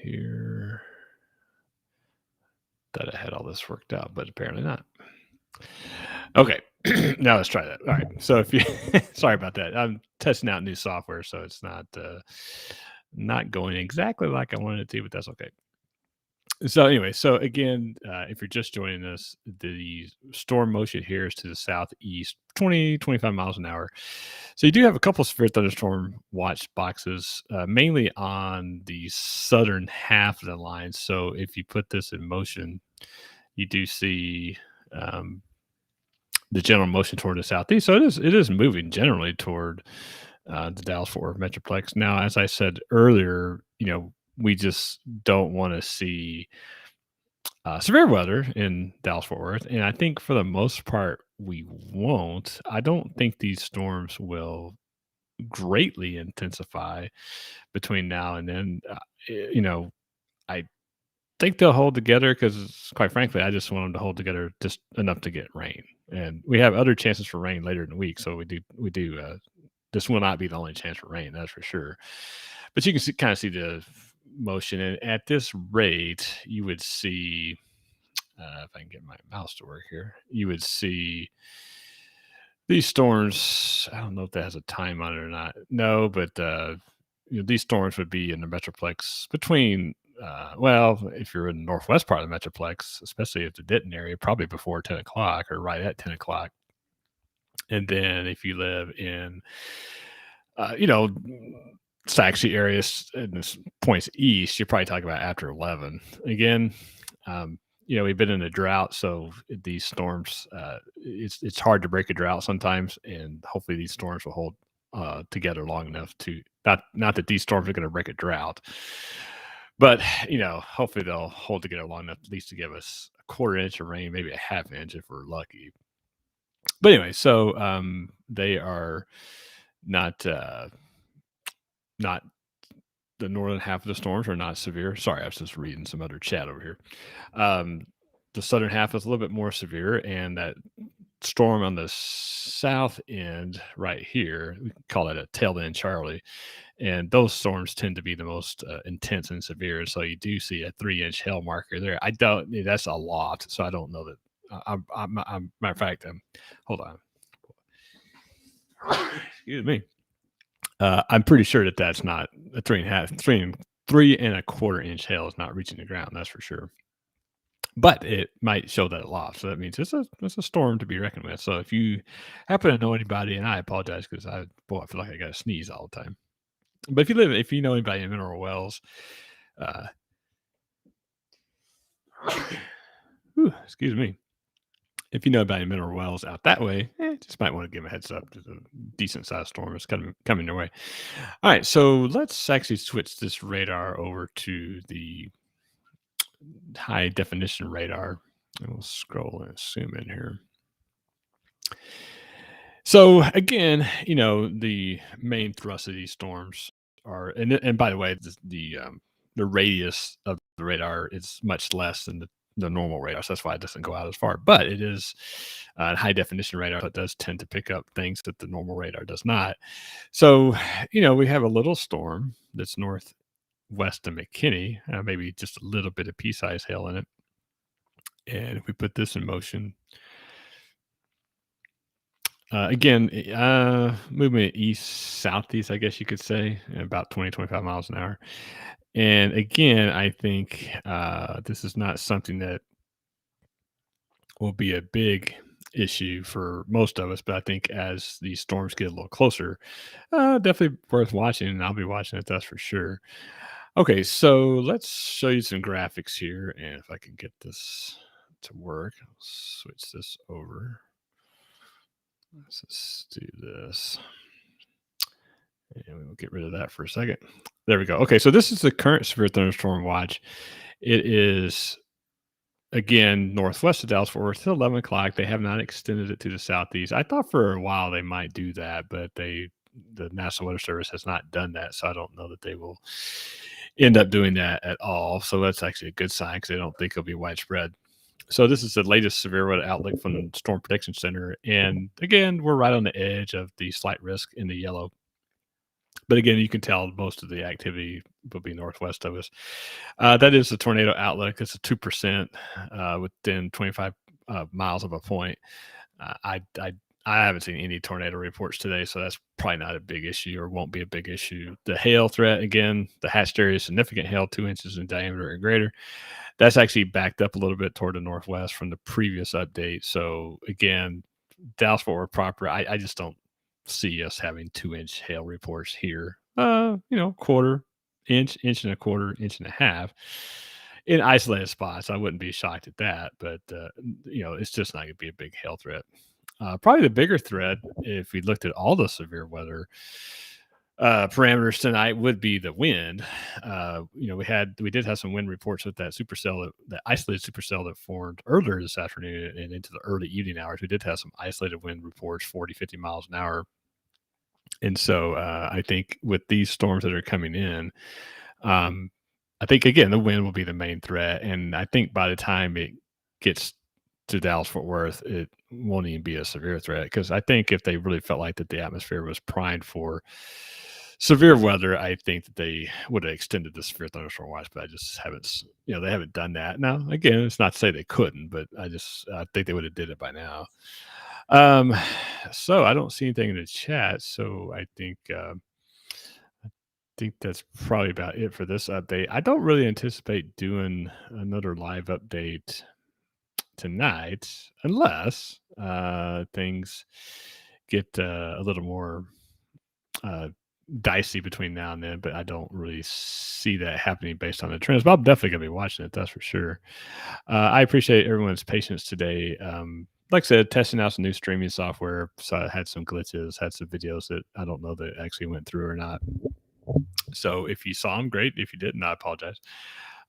here. Thought I had all this worked out, but apparently not. Okay, now let's try that. All right. So if you, sorry about that. I'm testing out new software, so it's not going exactly like I wanted it to, but that's okay. So anyway, so again, if you're just joining us, the storm motion here is to the southeast, 20-25 miles an hour. So you do have a couple severe thunderstorm watch boxes, mainly on the southern half of the line. So if you put this in motion, you do see um, the general motion toward the southeast. So it is moving generally toward the Dallas Fort Worth Metroplex. Now, as I said earlier, we just don't want to see severe weather in Dallas Fort Worth, and I think for the most part we won't. I don't think these storms will greatly intensify between now and then. I think they'll hold together because, quite frankly, I just want them to hold together just enough to get rain. And we have other chances for rain later in the week, so we do. This will not be the only chance for rain, that's for sure. But you can kind of see the motion, and at this rate, you would see. If I can get my mouse to work here, you would see these storms. I don't know if that has a time on it or not. No, but these storms would be in the Metroplex between, well, if you're in the northwest part of the Metroplex, especially if the Denton area, probably before 10 o'clock or right at 10 o'clock. And then if you live in, uh, you know, Saxony areas and this points east, you're probably talking about after 11. Again, we've been in a drought, so these storms, it's hard to break a drought sometimes, and hopefully these storms will hold together long enough to not that these storms are going to break a drought, but hopefully they'll hold together long enough at least to give us a quarter inch of rain, maybe a half inch if we're lucky. But anyway, so they are not not the northern half of the storms are not severe. Sorry, I was just reading some other chat over here. Um, the southern half is a little bit more severe, and that storm on the south end right here, we call that a tail end Charlie, and those storms tend to be the most intense and severe. So you do see a 3-inch hail marker there. I don't. That's a lot, so I don't know that. Matter of fact, hold on. Excuse me. I'm pretty sure that that's not a 3.25 inch hail is not reaching the ground. That's for sure. But it might show that aloft, so that means it's a storm to be reckoned with. So if you happen to know anybody, and I apologize because I feel like I got to sneeze all the time. But if you know anybody in Mineral Wells, uh, excuse me, if you know about Mineral Wells out that way, just might want to give a heads up. There's a decent sized storm is coming your way. All right, so let's actually switch this radar over to the high definition radar. And we'll scroll and zoom in here. So again, the main thrust of these storms are, and by the way, the radius of the radar is much less than the normal radar, so that's why it doesn't go out as far. But it is high definition radar, so it does tend to pick up things that the normal radar does not. So, we have a little storm that's northwest of McKinney, maybe just a little bit of pea-sized hail in it. And if we put this in motion, again, movement east southeast, I guess you could say, about 20-25 miles an hour. And again, I think this is not something that will be a big issue for most of us, but I think as these storms get a little closer, definitely worth watching, and I'll be watching it, that's for sure. Okay, so let's show you some graphics here, and if I can get this to work, I'll switch this over. Let's just do this. And we'll get rid of that for a second. There we go. Okay, so this is the current severe thunderstorm watch. It is, again, northwest of Dallas Fort Worth till 11 o'clock. They have not extended it to the southeast. I thought for a while they might do that, but the National Weather Service has not done that, so I don't know that they will end up doing that at all. So that's actually a good sign because I don't think it'll be widespread. So this is the latest severe weather outlook from the Storm Protection Center. And again, we're right on the edge of the slight risk in the yellow. But again, you can tell most of the activity will be northwest of us. That is the tornado outlook. It's a 2% within 25 miles of a point. I haven't seen any tornado reports today, so that's probably not a big issue or won't be a big issue. The hail threat, again, the hatched area, significant hail 2 inches in diameter or greater. That's actually backed up a little bit toward the northwest from the previous update. So again, Dallas Fort Worth proper, I just don't see us having 2-inch hail reports here. Quarter inch, inch and a quarter, inch and a half in isolated spots. I wouldn't be shocked at that, but it's just not going to be a big hail threat. Probably the bigger threat, if we looked at all the severe weather parameters tonight, would be the wind. We did have some wind reports with that supercell, that isolated supercell that formed earlier this afternoon and into the early evening hours. We did have some isolated wind reports, 40, 50 miles an hour. And so I think with these storms that are coming in, I think, again, the wind will be the main threat. And I think by the time it gets to Dallas Fort Worth, it won't even be a severe threat, because I think if they really felt like that the atmosphere was primed for severe weather, I think that they would have extended the severe thunderstorm watch, but I just haven't, they haven't done that. Now, again, it's not to say they couldn't, but I think they would have did it by now. So I don't see anything in the chat. So I think that's probably about it for this update. I don't really anticipate doing another live update tonight unless things get a little more dicey between now and then, but I don't really see that happening based on the trends. But I'm definitely going to be watching it, that's for sure. I appreciate everyone's patience today. Like I said, testing out some new streaming software, so I had some glitches, had some videos that I don't know that actually went through or not. So if you saw them, great. If you didn't, I apologize.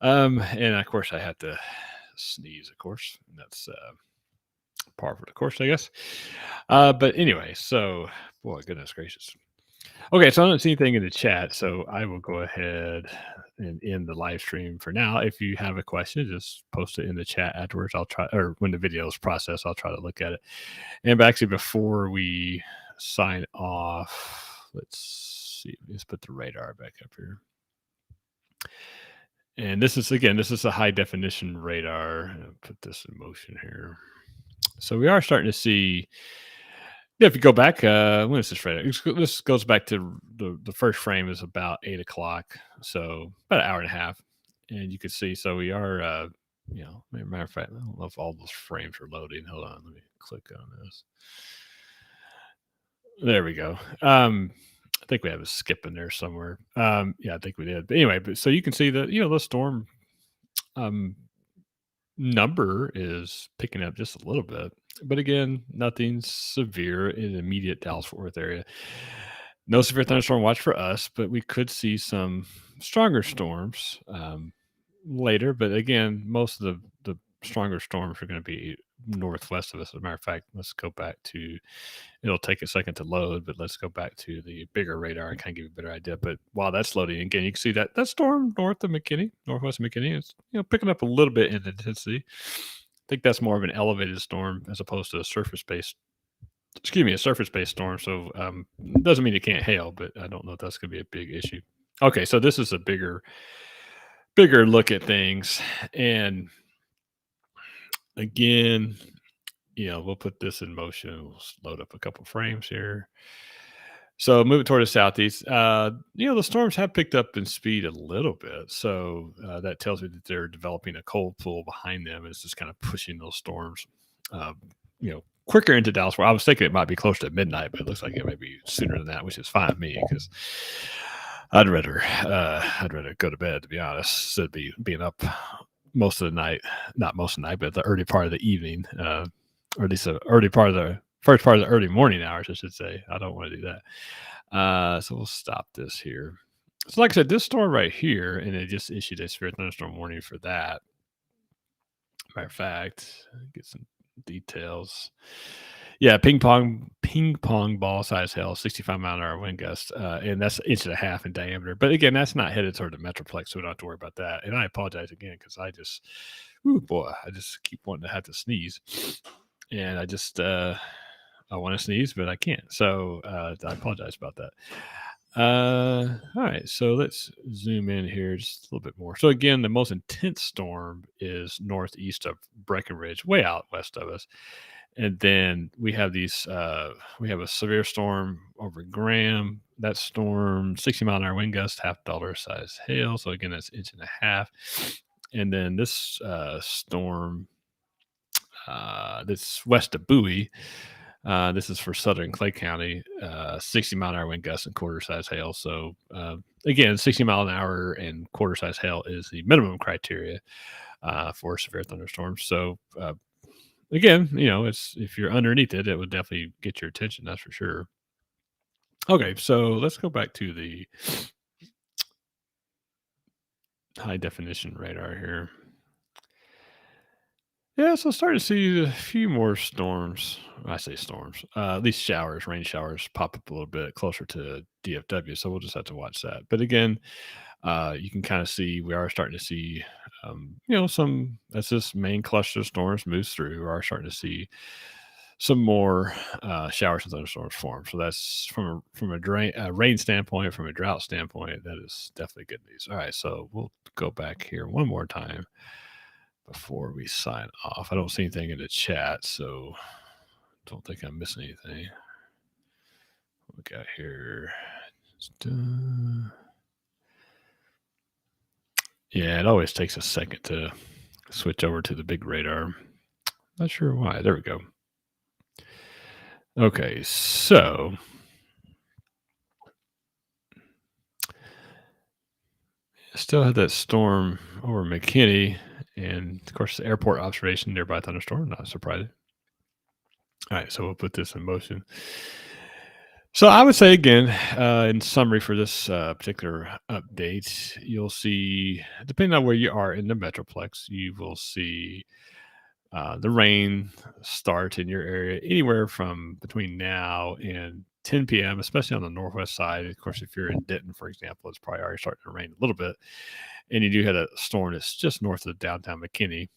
And of course, I had to sneeze, of course. That's par for the course, I guess. But anyway, so, boy, goodness gracious. Okay, so I don't see anything in the chat, so I will go ahead and end the live stream for now. If you have a question, just post it in the chat afterwards. I'll try, or when the video is processed, I'll try to look at it. And actually, before we sign off, let's see. Let's put the radar back up here. And this is a high definition radar. I'll put this in motion here. So we are starting to see. Yeah, if you go back, when is this radar? This goes back to the first frame is about 8 o'clock, so about an hour and a half, and you can see. So we are, matter of fact, I don't know if all those frames are loading. Hold on, let me click on this. There we go. I think we have a skip in there somewhere. Yeah, I think we did. But anyway, so you can see that the storm number is picking up just a little bit, but again, nothing severe in the immediate Dallas Fort Worth area. No severe thunderstorm watch for us, but we could see some stronger storms later. But again, most of the stronger storms are going to be northwest of us. As a matter of fact, let's go back to. It'll take a second to load, but let's go back to the bigger radar and kind of give you a better idea. But while that's loading, again, you can see that storm northwest of McKinney, is picking up a little bit in intensity. I think that's more of an elevated storm as opposed to a surface-based storm. So doesn't mean it can't hail, but I don't know if that's going to be a big issue. Okay, so this is a bigger look at things, and again, we'll put this in motion. We'll load up a couple frames here. So moving toward the southeast, the storms have picked up in speed a little bit. So that tells me that they're developing a cold pool behind them. It's just kind of pushing those storms, quicker into Dallas. Where I was thinking it might be close to midnight, but it looks like it might be sooner than that, which is fine with me because I'd rather go to bed, to be honest, instead of being up most of the night. Not most of the night, but the early part of the evening. Or at least the early part of the first part of the early morning hours, I should say. I don't want to do that. So we'll stop this here. So like I said, this storm right here, and it just issued a severe thunderstorm warning for that. Matter of fact, get some details. Yeah, ping pong ball size hail, 65 mile an hour wind gust, and that's 1.5 inches in diameter. But again, that's not headed toward the metroplex, so we don't have to worry about that. And I apologize again because I just keep wanting to have to sneeze. And I want to sneeze, but I can't. So I apologize about that. All right, so let's zoom in here just a little bit more. So again, the most intense storm is northeast of Breckenridge, way out west of us, and then we have these. We have a severe storm over Graham. That storm, 60-mile-an-hour wind gust, half dollar size hail. So again, that's inch and a half. And then this storm that's west of Bowie. This is for southern Clay County, 60-mile-an-hour wind gusts and quarter size hail. So, again, 60 mile an hour and quarter size hail is the minimum criteria for severe thunderstorms. So, again, it's if you're underneath it, it would definitely get your attention. That's for sure. Okay, so let's go back to the high definition radar here. Yeah, so starting to see a few more storms. I say storms, at least showers, rain showers pop up a little bit closer to DFW. So we'll just have to watch that. But again, you can kind of see we are starting to see, some as this main cluster of storms moves through, we are starting to see some more showers and thunderstorms form. So that's from a rain standpoint, from a drought standpoint, that is definitely good news. All right, so we'll go back here one more time before we sign off. I don't see anything in the chat, so don't think I'm missing anything. What we got here? Yeah, it always takes a second to switch over to the big radar. Not sure why. There we go. Okay, so still had that storm over McKinney, and of course, the airport observation nearby thunderstorm. Not surprising. All right, so we'll put this in motion. So I would say again, in summary for this particular update, you'll see, depending on where you are in the metroplex, you will see the rain start in your area anywhere from between now and 10 p.m., especially on the northwest side. Of course, if you're in Denton, for example, it's probably already starting to rain a little bit. And you do have a storm that's just north of downtown McKinney.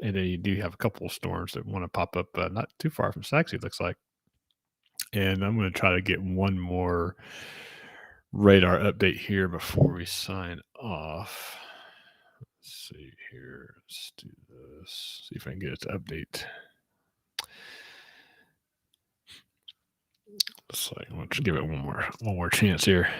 And then you do have a couple of storms that want to pop up not too far from Saxe, it looks like. And I'm going to try to get one more radar update here before we sign off. Let's see here. Let's do this. See if I can get it to update. Looks like let's give it one more chance here.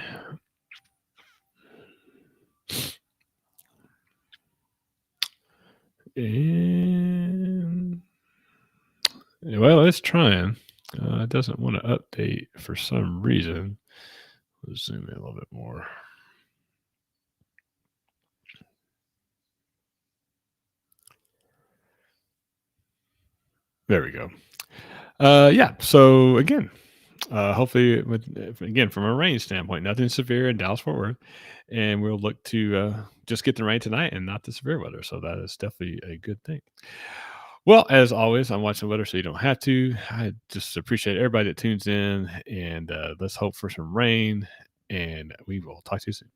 And well, it's trying. It doesn't want to update for some reason. Let's zoom in a little bit more. There we go. Yeah. So again, hopefully, again from a rain standpoint, nothing severe in Dallas Fort Worth, and we'll look to just get the rain tonight and not the severe weather. So that is definitely a good thing. Well, as always, I'm watching the weather so you don't have to. I just appreciate everybody that tunes in, and let's hope for some rain. And we will talk to you soon.